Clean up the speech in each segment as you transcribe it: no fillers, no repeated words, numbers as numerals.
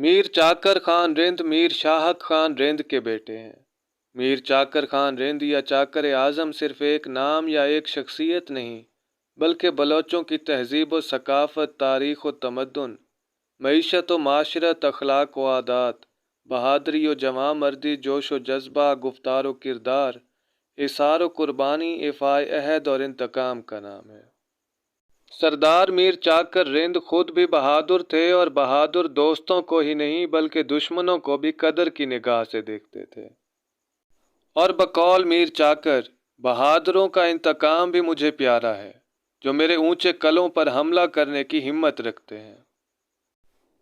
میر چاکر خان رند میر شاہک خان رند کے بیٹے ہیں۔ میر چاکر خان رند یا چاکر اعظم صرف ایک نام یا ایک شخصیت نہیں، بلکہ بلوچوں کی تہذیب و ثقافت، تاریخ و تمدن، معیشت و معاشرت، اخلاق و عادات، بہادری و جواں مردی، جوش و جذبہ، گفتار و کردار، اثار و قربانی، ایفائے عہد اور انتقام کا نام ہے۔ سردار میر چاکر رند خود بھی بہادر تھے، اور بہادر دوستوں کو ہی نہیں بلکہ دشمنوں کو بھی قدر کی نگاہ سے دیکھتے تھے۔ اور بقول میر چاکر، بہادروں کا انتقام بھی مجھے پیارا ہے، جو میرے اونچے قلعوں پر حملہ کرنے کی ہمت رکھتے ہیں۔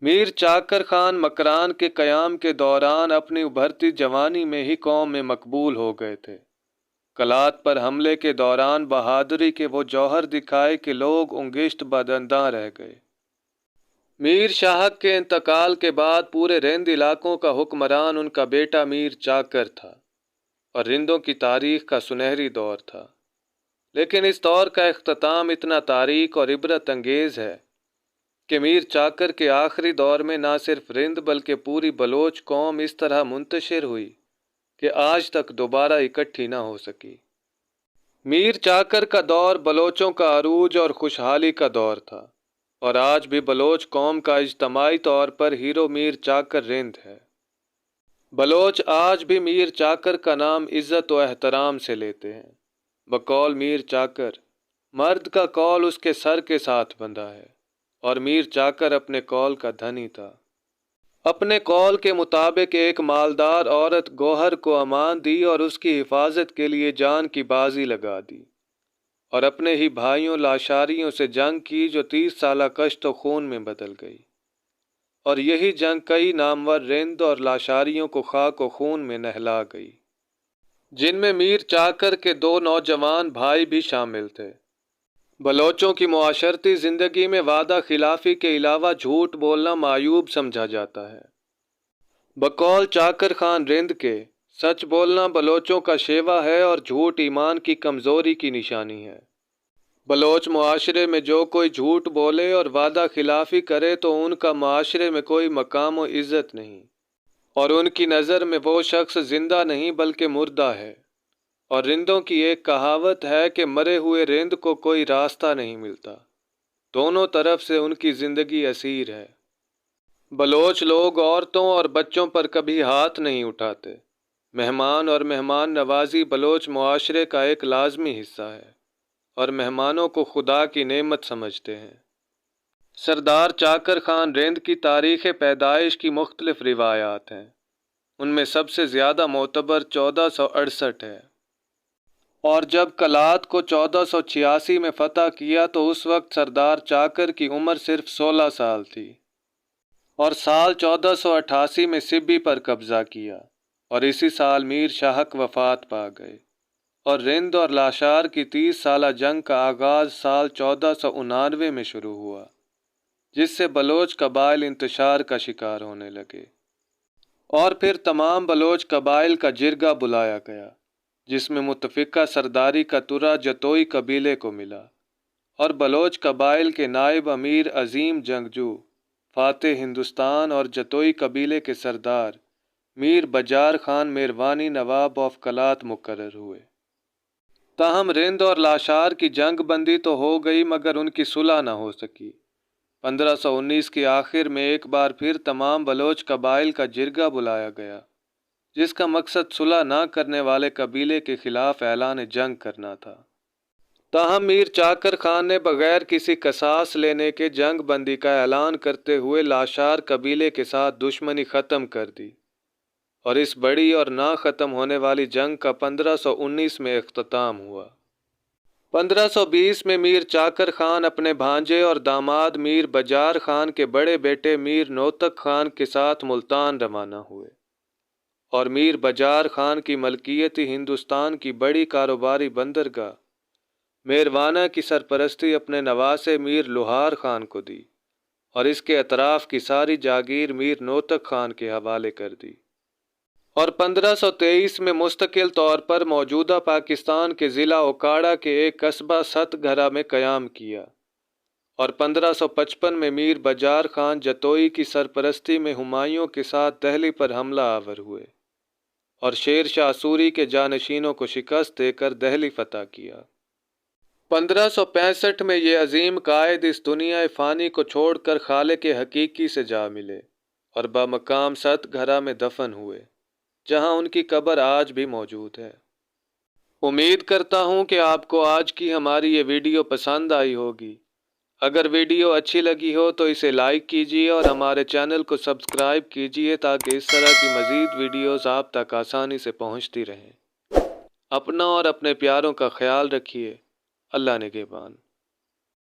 میر چاکر خان مکران کے قیام کے دوران اپنی ابھرتی جوانی میں ہی قوم میں مقبول ہو گئے تھے۔ قلات پر حملے کے دوران بہادری کے وہ جوہر دکھائے کہ لوگ انگشت بدنداں رہ گئے۔ میر شاہک کے انتقال کے بعد پورے رند علاقوں کا حکمران ان کا بیٹا میر چاکر تھا، اور رندوں کی تاریخ کا سنہری دور تھا۔ لیکن اس دور کا اختتام اتنا تاریک اور عبرت انگیز ہے کہ میر چاکر کے آخری دور میں نہ صرف رند بلکہ پوری بلوچ قوم اس طرح منتشر ہوئی کہ آج تک دوبارہ اکٹھی نہ ہو سکی۔ میر چاکر کا دور بلوچوں کا عروج اور خوشحالی کا دور تھا، اور آج بھی بلوچ قوم کا اجتماعی طور پر ہیرو میر چاکر رند ہے۔ بلوچ آج بھی میر چاکر کا نام عزت و احترام سے لیتے ہیں۔ بقول میر چاکر، مرد کا قول اس کے سر کے ساتھ بندھا ہے، اور میر چاکر اپنے قول کا دھنی تھا۔ اپنے قول کے مطابق ایک مالدار عورت گوہر کو امان دی اور اس کی حفاظت کے لیے جان کی بازی لگا دی، اور اپنے ہی بھائیوں لاشاریوں سے جنگ کی جو 30 سالہ کشت و خون میں بدل گئی، اور یہی جنگ کئی نامور رند اور لاشاریوں کو خاک و خون میں نہلا گئی، جن میں میر چاکر کے 2 نوجوان بھائی بھی شامل تھے۔ بلوچوں کی معاشرتی زندگی میں وعدہ خلافی کے علاوہ جھوٹ بولنا معیوب سمجھا جاتا ہے۔ بقول چاکر خان رند کے، سچ بولنا بلوچوں کا شیوا ہے اور جھوٹ ایمان کی کمزوری کی نشانی ہے۔ بلوچ معاشرے میں جو کوئی جھوٹ بولے اور وعدہ خلافی کرے تو ان کا معاشرے میں کوئی مقام و عزت نہیں، اور ان کی نظر میں وہ شخص زندہ نہیں بلکہ مردہ ہے۔ اور رندوں کی ایک کہاوت ہے کہ مرے ہوئے رند کو کوئی راستہ نہیں ملتا، دونوں طرف سے ان کی زندگی اسیر ہے۔ بلوچ لوگ عورتوں اور بچوں پر کبھی ہاتھ نہیں اٹھاتے۔ مہمان اور مہمان نوازی بلوچ معاشرے کا ایک لازمی حصہ ہے، اور مہمانوں کو خدا کی نعمت سمجھتے ہیں۔ سردار چاکر خان رند کی تاریخ پیدائش کی مختلف روایات ہیں۔ ان میں سب سے زیادہ معتبر 1468 ہے، اور جب قلات کو 1486 میں فتح کیا تو اس وقت سردار چاکر کی عمر صرف 16 سال تھی، اور سال 1488 میں سبی پر قبضہ کیا، اور اسی سال میر شاہک وفات پا گئے، اور رند اور لاشار کی 30 سالہ جنگ کا آغاز سال 1489 میں شروع ہوا، جس سے بلوچ قبائل انتشار کا شکار ہونے لگے، اور پھر تمام بلوچ قبائل کا جرگہ بلایا گیا، جس میں متفقہ سرداری کا ترا جتوئی قبیلے کو ملا، اور بلوچ قبائل کے نائب امیر عظیم جنگجو، فاتح ہندوستان اور جتوئی قبیلے کے سردار میر بجار خان میروانی نواب آف قلات مقرر ہوئے۔ تاہم رند اور لاشار کی جنگ بندی تو ہو گئی مگر ان کی صلح نہ ہو سکی۔ 1519 کے آخر میں ایک بار پھر تمام بلوچ قبائل کا جرگہ بلایا گیا، جس کا مقصد صلح نہ کرنے والے قبیلے کے خلاف اعلان جنگ کرنا تھا۔ تاہم میر چاکر خان نے بغیر کسی قصاص لینے کے جنگ بندی کا اعلان کرتے ہوئے لاشار قبیلے کے ساتھ دشمنی ختم کر دی، اور اس بڑی اور نہ ختم ہونے والی جنگ کا 1519 میں اختتام ہوا۔ 1520 میں میر چاکر خان اپنے بھانجے اور داماد میر بجار خان کے بڑے بیٹے میر نوتک خان کے ساتھ ملتان روانہ ہوئے، اور میر بجار خان کی ملکیتی ہندوستان کی بڑی کاروباری بندرگاہ میروانہ کی سرپرستی اپنے نواسے میر لوہار خان کو دی، اور اس کے اطراف کی ساری جاگیر میر نوتک خان کے حوالے کر دی، اور 1523 میں مستقل طور پر موجودہ پاکستان کے ضلع اوکاڑا کے ایک قصبہ ست گھرا میں قیام کیا، اور 1555 میں میر بجار خان جتوئی کی سرپرستی میں ہمایوں کے ساتھ دہلی پر حملہ آور ہوئے اور شیر شاہ سوری کے جانشینوں کو شکست دے کر دہلی فتح کیا۔ 1565 میں یہ عظیم قائد اس دنیا فانی کو چھوڑ کر خالق حقیقی سے جا ملے اور بمقام ست گھرا میں دفن ہوئے، جہاں ان کی قبر آج بھی موجود ہے۔ امید کرتا ہوں کہ آپ کو آج کی ہماری یہ ویڈیو پسند آئی ہوگی۔ اگر ویڈیو اچھی لگی ہو تو اسے لائک کیجیے اور ہمارے چینل کو سبسکرائب کیجیے تاکہ اس طرح کی مزید ویڈیوز آپ تک آسانی سے پہنچتی رہیں۔ اپنا اور اپنے پیاروں کا خیال رکھیے۔ اللہ نگہبان۔